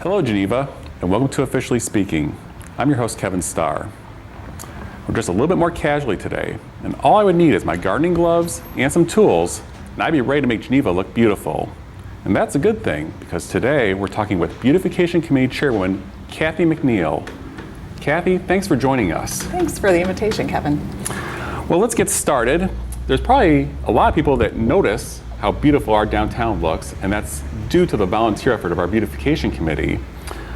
Hello, Geneva, and welcome to Officially Speaking. I'm your host, Kevin Starr. We're just a little bit more casually today, and all I would need is my gardening gloves and some tools, and I'd be ready to make Geneva look beautiful. And that's a good thing, because today we're talking with Beautification Committee Chairwoman Kathy McNeil. Kathy, thanks for joining us. Thanks for the invitation, Kevin. Well, let's get started. There's probably a lot of people that notice how beautiful our downtown looks, and that's due to the volunteer effort of our Beautification Committee.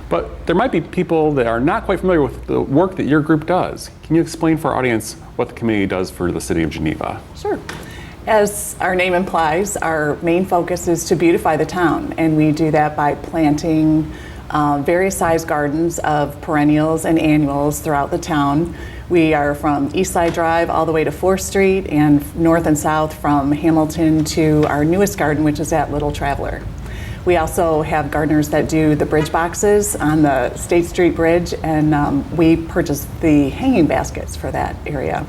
But there might be people that are not quite familiar with the work that your group does. Can you explain for our audience what the committee does for the city of Geneva? Sure. As our name implies, our main focus is to beautify the town, and we do that by planting various size gardens of perennials and annuals throughout the town. We are from East Side Drive all the way to 4th Street, and north and south from Hamilton to our newest garden, which is at Little Traveler. We also have gardeners that do the bridge boxes on the State Street Bridge, and we purchased the hanging baskets for that area.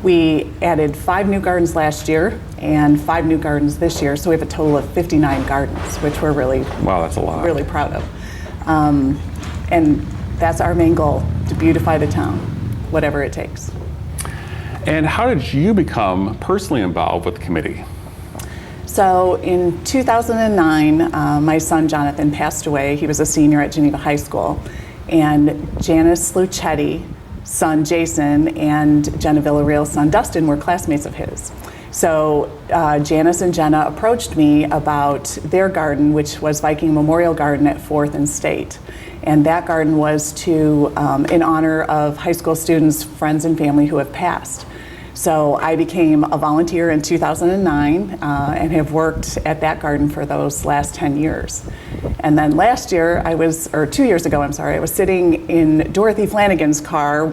We added 5 new gardens last year and 5 new gardens this year, so we have a total of 59 gardens, which we're really Wow, that's a lot. Really proud of. And that's our main goal, to beautify the town, whatever it takes. And how did you become personally involved with the committee? So in 2009, my son Jonathan passed away. He was a senior at Geneva High School. And Janice Lucetti, son Jason, and Jenna Villarreal's son Dustin were classmates of his. So Janice and Jenna approached me about their garden, which was Viking Memorial Garden at 4th and State. And that garden was to in honor of high school students, friends, and family who have passed. So I became a volunteer in 2009 and have worked at that garden for those last 10 years. And then last year, 2 years ago, I was sitting in Dorothy Flanagan's car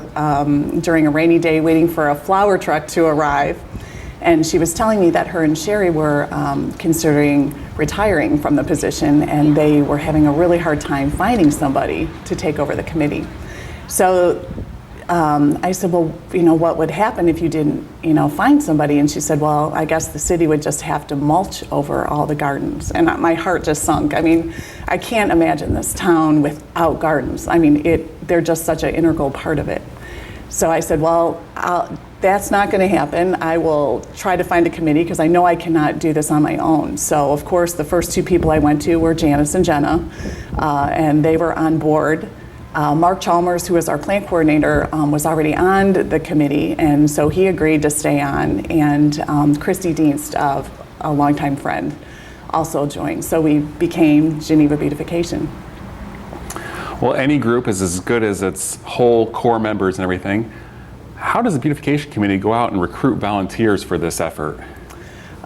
during a rainy day waiting for a flower truck to arrive. And she was telling me that her and Sherry were considering retiring from the position, and they were having a really hard time finding somebody to take over the committee. So I said, well, what would happen if you didn't, find somebody? And she said, well, I guess the city would just have to mulch over all the gardens. And my heart just sunk. I mean, I can't imagine this town without gardens. I mean, they're just such an integral part of it. So I said, well, that's not going to happen. I will try to find a committee because I know I cannot do this on my own. So, of course, the first 2 people I went to were Janice and Jenna, and they were on board. Mark Chalmers, who is our plant coordinator, was already on the committee, and so he agreed to stay on. And Christy Dienst, a longtime friend, also joined. So we became Geneva Beautification. Well, any group is as good as its whole core members and everything. How does the Beautification Committee go out and recruit volunteers for this effort?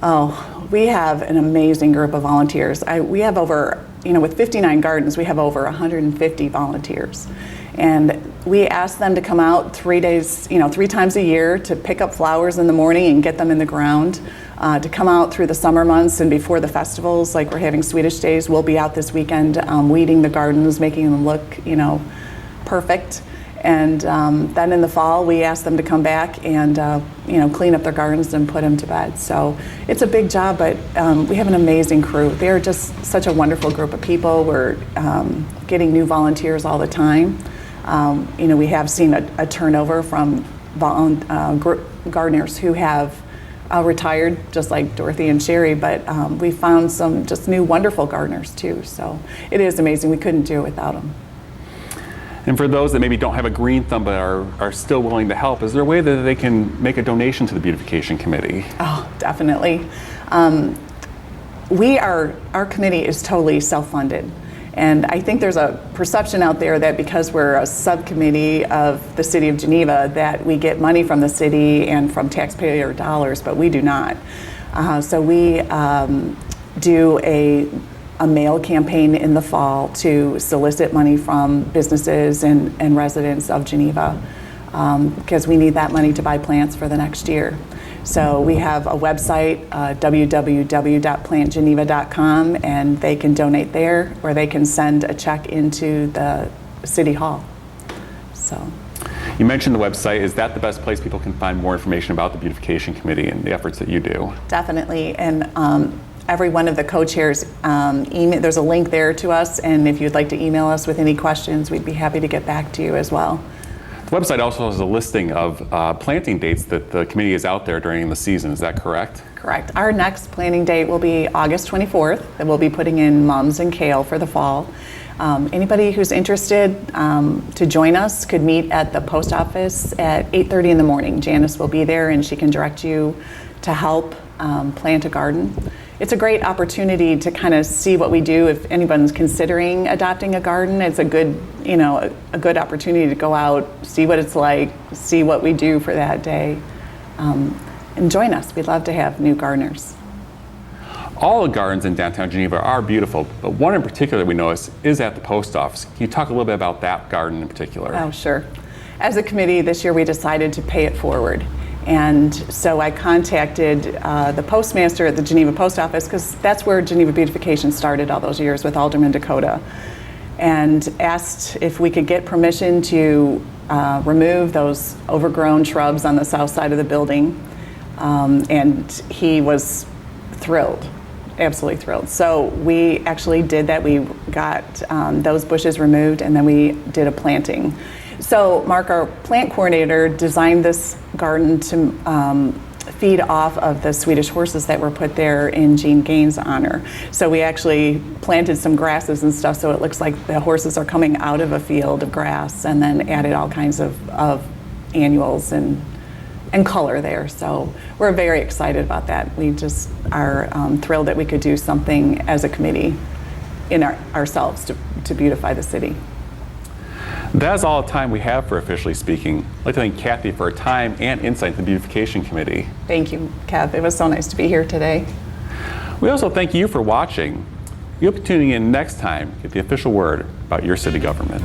Oh, we have an amazing group of volunteers. We have over, with 59 gardens, we have over 150 volunteers. And we ask them to come out 3 days, 3 times a year to pick up flowers in the morning and get them in the ground, to come out through the summer months and before the festivals, like we're having Swedish Days. We'll be out this weekend weeding the gardens, making them look, perfect. And then in the fall, we ask them to come back and clean up their gardens and put them to bed. So it's a big job, but we have an amazing crew. They're just such a wonderful group of people. We're getting new volunteers all the time. We have seen a turnover from gardeners who have retired, just like Dorothy and Sherry, but we found some just new wonderful gardeners too. So it is amazing. We couldn't do it without them. And for those that maybe don't have a green thumb but are still willing to help, is there a way that they can make a donation to the Beautification Committee? Oh, definitely. Our committee is totally self-funded. And I think there's a perception out there that because we're a subcommittee of the City of Geneva that we get money from the city and from taxpayer dollars, but we do not. So we do a mail campaign in the fall to solicit money from businesses and residents of Geneva because we need that money to buy plants for the next year. So we have a website, www.plantgeneva.com, and they can donate there, or they can send a check into the City Hall. So. You mentioned the website. Is that the best place people can find more information about the Beautification Committee and the efforts that you do? Definitely, and every one of the co-chairs, there's a link there to us, and if you'd like to email us with any questions, we'd be happy to get back to you as well. The website also has a listing of planting dates that the committee is out there during the season. Is that correct? Correct. Our next planting date will be August 24th, and we'll be putting in mums and kale for the fall. Anybody who's interested to join us could meet at the post office at 8:30 in the morning. Janice will be there, and she can direct you to help plant a garden. It's a great opportunity to kind of see what we do. If anyone's considering adopting a garden, it's a good, a good opportunity to go out, see what it's like, see what we do for that day, and join us. We'd love to have new gardeners. All the gardens in downtown Geneva are beautiful, but one in particular we noticed is at the post office. Can you talk a little bit about that garden in particular? Oh, sure. As a committee this year, we decided to pay it forward. And so I contacted the postmaster at the Geneva Post Office, because that's where Geneva Beautification started all those years with Alderman Dakota, and asked if we could get permission to remove those overgrown shrubs on the south side of the building. And he was thrilled, absolutely thrilled. So we actually did that. We got those bushes removed, and then we did a planting. So Mark, our plant coordinator, designed this garden to feed off of the Swedish horses that were put there in Jean Gaines' honor. So we actually planted some grasses and stuff, so it looks like the horses are coming out of a field of grass, and then added all kinds of annuals and color there. So we're very excited about that. We just are thrilled that we could do something as a committee in ourselves to beautify the city. That's all the time we have for Officially Speaking. I'd like to thank Kathy for her time and insight to the Beautification Committee. Thank you, Kev. It was so nice to be here today. We also thank you for watching. You'll be tuning in next time to get the official word about your city government.